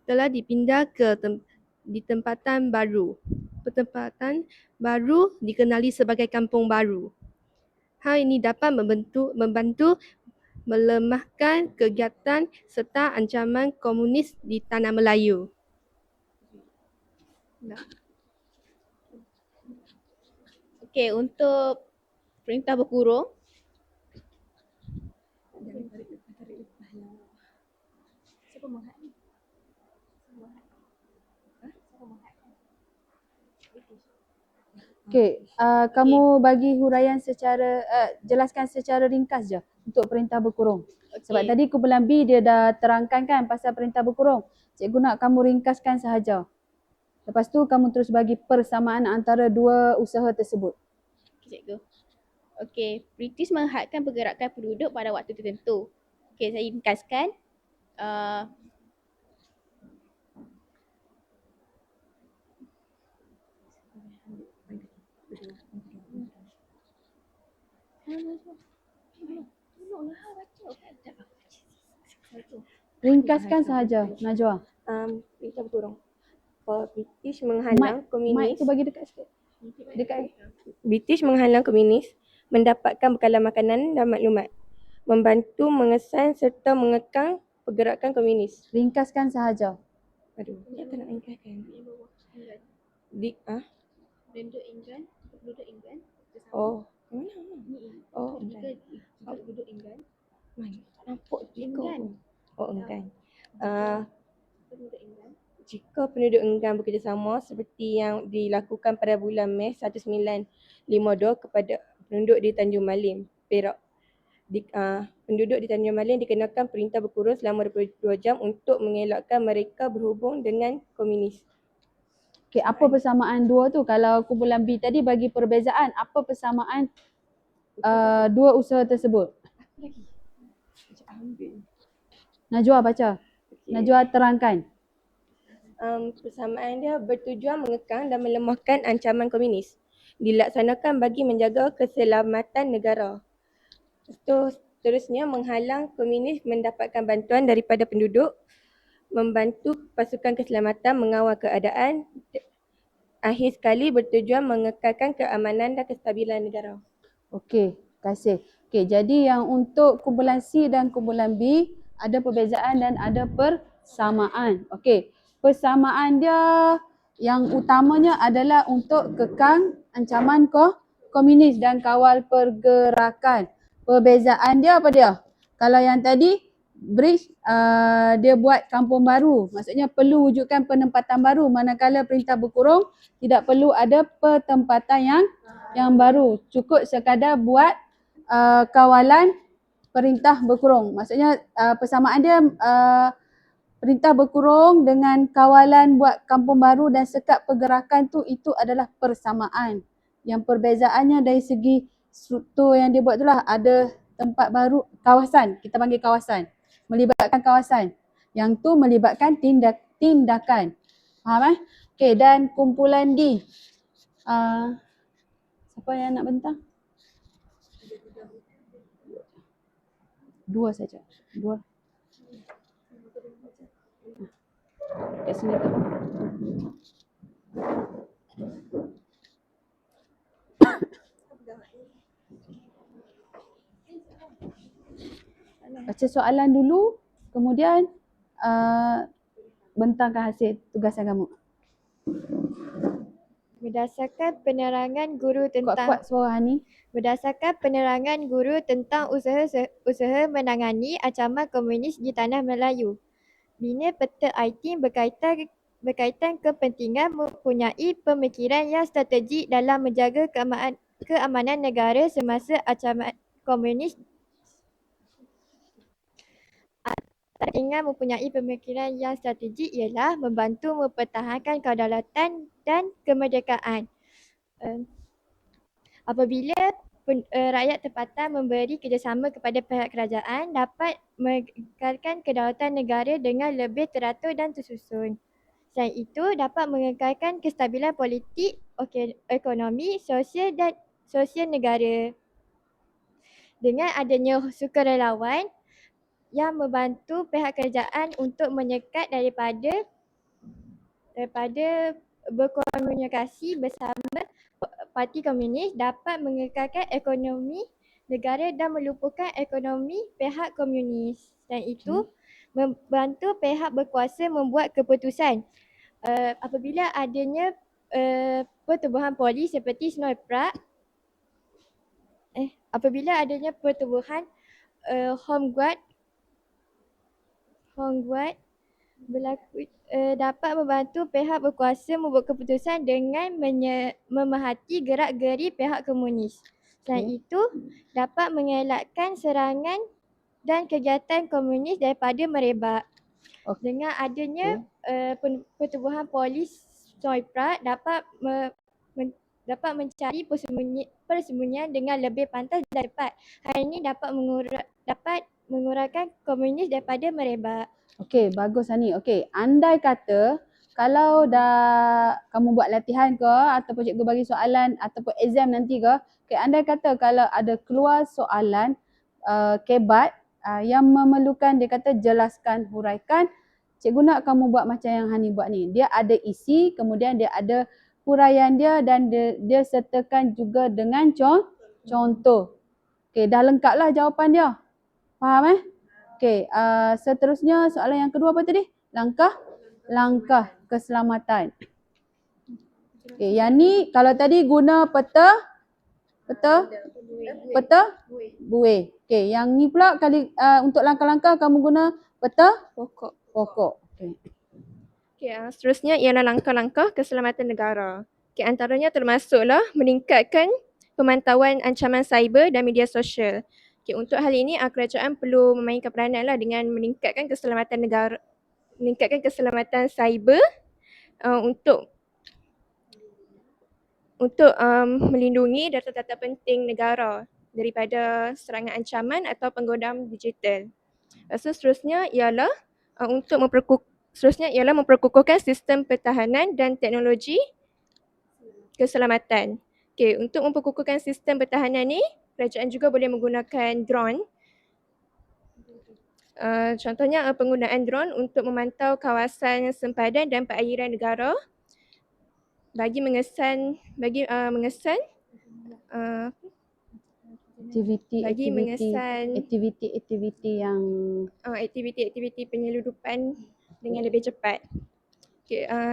telah dipindah ke tempatan baru. Pertempatan baru dikenali sebagai kampung baru. Hal ini dapat membantu melemahkan kegiatan serta ancaman komunis di tanah Melayu. Okey, untuk perintah berkurung, Okey, kamu bagi huraian secara, jelaskan secara ringkas je untuk perintah berkurung. Sebab tadi kumpulan B dia dah terangkan kan pasal perintah berkurung. Cikgu nak kamu ringkaskan sahaja. Lepas tu kamu terus bagi persamaan antara dua usaha tersebut. cikgu. Okey, British menghadkan pergerakan penduduk pada waktu tertentu. Okey, saya ringkaskan. Ringkaskan sahaja, Najwa. Perintah berkurung. British menghalang Mic tu bagi dekat sikit. Dekat. British menghalang komunis mendapatkan bekalan makanan dan maklumat, membantu mengesan serta mengekang pergerakan komunis. Ringkaskan sahaja. Aduh, saya tak nak ringkaskan. Penduduk England bersama. Oh, mana? Oh, Penduduk England. mana? Tak nampak Enggan. Oh, enggan. Penduduk England. Jika penduduk enggan bekerjasama seperti yang dilakukan pada bulan Mei 1952 kepada penduduk di Tanjung Malim, Perak. Penduduk di Tanjung Malim dikenakan perintah berkurung selama 22 jam untuk mengelakkan mereka berhubung dengan komunis. Okey, apa persamaan dua tu? Kalau kumpulan B tadi bagi perbezaan, apa persamaan dua usaha tersebut? Najwa baca. Najwa terangkan. Persamaan dia bertujuan mengekang dan melemahkan ancaman komunis. Dilaksanakan bagi menjaga keselamatan negara. Seterusnya menghalang komunis mendapatkan bantuan daripada penduduk, membantu pasukan keselamatan mengawal keadaan. Akhir sekali bertujuan mengekalkan keamanan dan kestabilan negara. Okey, terima kasih. Okey, jadi yang untuk kumpulan C dan kumpulan B ada perbezaan dan ada persamaan. Okey, persamaan dia yang utamanya adalah untuk kekang ancaman komunis dan kawal pergerakan. Perbezaan dia apa dia? Kalau yang tadi Bridge dia buat kampung baru, maksudnya perlu wujudkan penempatan baru, manakala perintah berkurung tidak perlu ada pertempatan yang baru, cukup sekadar buat kawalan perintah berkurung. Maksudnya persamaan dia perintah berkurung dengan kawalan buat kampung baru dan sekat pergerakan tu, itu adalah persamaan. Yang perbezaannya dari segi struktur yang dia buat itulah, ada tempat baru, kawasan, kita panggil kawasan, melibatkan kawasan. Yang tu melibatkan tindakan. Faham Okey, dan kumpulan D. Siapa yang nak bentang? Dua saja. Dua. Kat sini tak? Baca soalan dulu, kemudian bentangkan hasil tugasan kamu. Berdasarkan penerangan guru tentang Kuat-kuat suara Hani. Berdasarkan penerangan guru tentang usaha menangani ancaman komunis di tanah Melayu, Bina Peta IT berkaitan kepentingan mempunyai pemikiran yang strategik dalam menjaga keamanan negara semasa ancaman komunis. Dengan mempunyai pemikiran yang strategik ialah membantu mempertahankan kedaulatan dan kemerdekaan. Apabila rakyat tempatan memberi kerjasama kepada pihak kerajaan, dapat mengekalkan kedaulatan negara dengan lebih teratur dan tersusun. Selain itu, dapat mengekalkan kestabilan politik, ekonomi, sosial dan sosial negara. Dengan adanya sukarelawan yang membantu pihak kerajaan untuk menyekat daripada berkomunikasi bersama Parti Komunis, dapat mengekalkan ekonomi negara dan melumpuhkan ekonomi pihak komunis. Selain itu, membantu pihak berkuasa membuat keputusan. Apabila adanya pertubuhan polis seperti Sniprak, apabila adanya pertubuhan Home Guard berlaku, dapat membantu pihak berkuasa membuat keputusan dengan memerhati gerak-geri pihak komunis. Selain itu, dapat mengelakkan serangan dan kegiatan komunis daripada merebak. Dengan adanya pertubuhan polis Soiprat dapat mencari persembunyian dengan lebih pantas dan cepat. Hal ini dapat mengurangkan komunis daripada merebak. Okey, bagus Hani. Okey, andai kata kalau dah kamu buat latihan ke ataupun cikgu bagi soalan ataupun exam nanti ke, okey, andai kata kalau ada keluar soalan kebat yang memerlukan dia kata jelaskan, huraikan, cikgu nak kamu buat macam yang Hani buat ni. Dia ada isi, kemudian dia ada huraian dia dan dia sertakan juga dengan contoh. Okey, dah lengkap lah jawapan dia. Faham Okey, seterusnya soalan yang kedua apa tadi? Langkah keselamatan. Okey, yang ni kalau tadi guna peta buih. Okey, yang ni pula untuk langkah-langkah kamu guna peta pokok. Okey. Seterusnya ialah langkah-langkah keselamatan negara. Antaranya termasuklah meningkatkan pemantauan ancaman cyber dan media sosial. Untuk hal ini, kerajaan perlu memainkan peranan dengan meningkatkan keselamatan negara, meningkatkan keselamatan cyber untuk melindungi data-data penting negara daripada serangan ancaman atau penggodaan digital. Seterusnya ialah memperkukuhkan sistem pertahanan dan teknologi keselamatan. Untuk memperkukuhkan sistem pertahanan ni, kerajaan juga boleh menggunakan drone. Contohnya penggunaan drone untuk memantau kawasan sempadan dan perairan negara bagi mengesan aktiviti yang aktiviti penyeludupan dengan lebih cepat.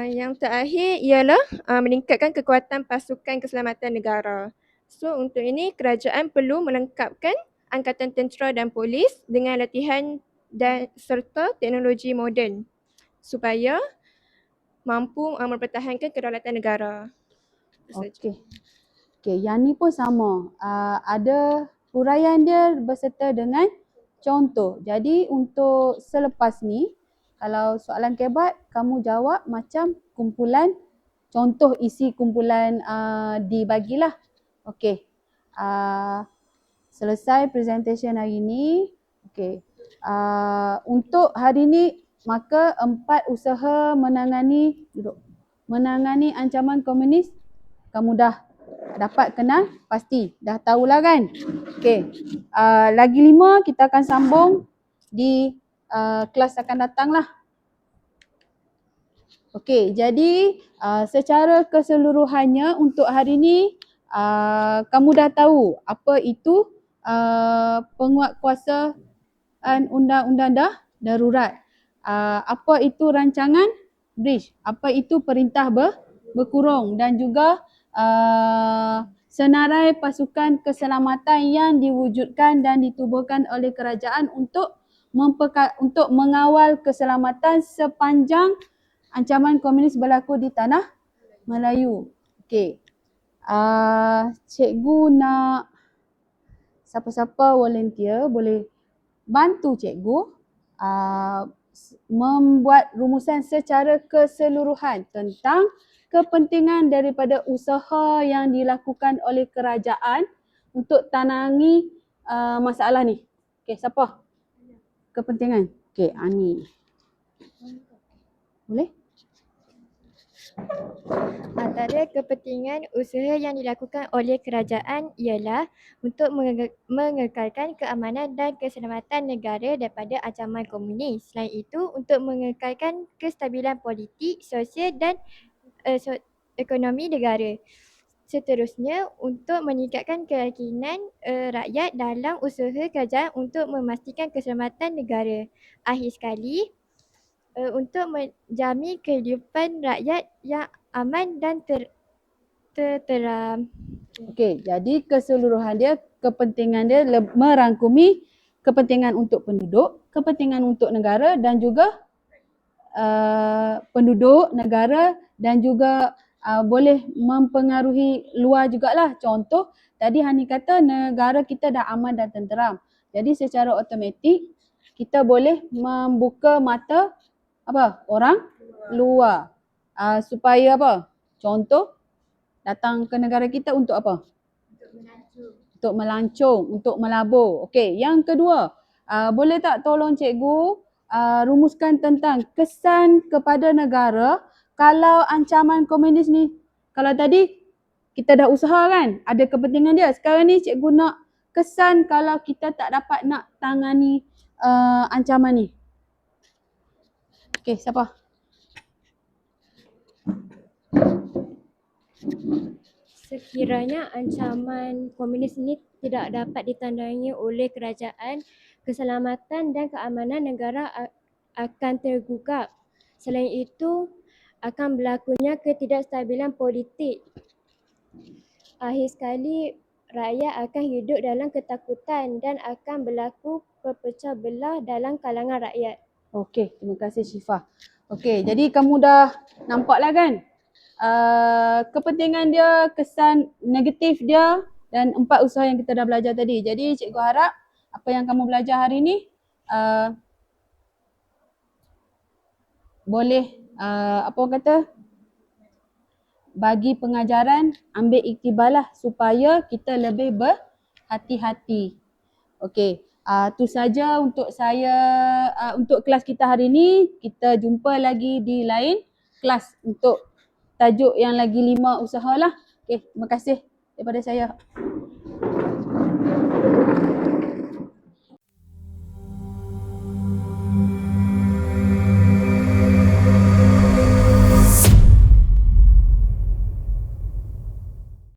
Yang terakhir ialah meningkatkan kekuatan pasukan keselamatan negara. So untuk ini kerajaan perlu melengkapkan angkatan tentera dan polis dengan latihan dan serta teknologi moden supaya mampu mempertahankan kedaulatan negara. Okey, yang ni pun sama. Ada huraian dia berserta dengan contoh. Jadi untuk selepas ni, kalau soalan kebat, kamu jawab macam kumpulan, contoh isi kumpulan dibagilah. Okey, selesai presentation hari ni. Okey, untuk hari ni, maka 4 usaha menangani ancaman komunis kamu dah dapat kenal pasti. Dah tahulah kan? Okey. Lagi 5 kita akan sambung di kelas akan datang lah. Okey, jadi secara keseluruhannya untuk hari ni kamu dah tahu apa itu penguatkuasaan undang-undang darurat. Apa itu rancangan bridge, apa itu perintah berkurung dan juga senarai pasukan keselamatan yang diwujudkan dan ditubuhkan oleh kerajaan untuk mengawal keselamatan sepanjang ancaman komunis berlaku di tanah Melayu. Okey. Cikgu nak siapa-siapa volunteer boleh bantu cikgu membuat rumusan secara keseluruhan tentang kepentingan daripada usaha yang dilakukan oleh kerajaan untuk tanangi masalah ni. Okey, siapa? Kepentingan. Okey, Ani. Boleh? Antara kepentingan usaha yang dilakukan oleh kerajaan ialah untuk mengekalkan keamanan dan keselamatan negara daripada ancaman komunis. Selain itu, untuk mengekalkan kestabilan politik, sosial dan ekonomi negara. Seterusnya, untuk meningkatkan keyakinan rakyat dalam usaha kerajaan untuk memastikan keselamatan negara. Akhir sekali, untuk menjamin kehidupan rakyat yang aman dan tenteram. Okey, jadi keseluruhan dia, kepentingan dia merangkumi kepentingan untuk penduduk, kepentingan untuk negara dan juga penduduk, negara dan juga boleh mempengaruhi luar jugalah. Contoh, tadi Hani kata negara kita dah aman dan tenteram. Jadi secara automatik kita boleh membuka mata orang luar supaya apa? Contoh, datang ke negara kita untuk apa? Untuk melancong, untuk melabur. Okey, yang kedua, boleh tak tolong cikgu rumuskan tentang kesan kepada negara kalau ancaman komunis ni, kalau tadi kita dah usaha kan, ada kepentingan dia. Sekarang ni cikgu nak kesan kalau kita tak dapat nak tangani ancaman ni. Okey, siapa? Sekiranya ancaman komunis ini tidak dapat ditandangi oleh kerajaan, keselamatan dan keamanan negara akan tergugah. Selain itu, akan berlakunya ketidakstabilan politik. Akhir sekali, rakyat akan hidup dalam ketakutan dan akan berlaku perpecah belah dalam kalangan rakyat. Okey, terima kasih Syifa. Okey, jadi kamu dah nampaklah kan kepentingan dia, kesan negatif dia dan 4 usaha yang kita dah belajar tadi. Jadi cikgu harap apa yang kamu belajar hari ni boleh apa orang kata, bagi pengajaran, ambil iktibarlah supaya kita lebih berhati-hati. Okey, tu saja untuk saya, untuk kelas kita hari ni. Kita jumpa lagi di lain kelas untuk tajuk yang lagi 5 usaha lah. Okey, terima kasih daripada saya.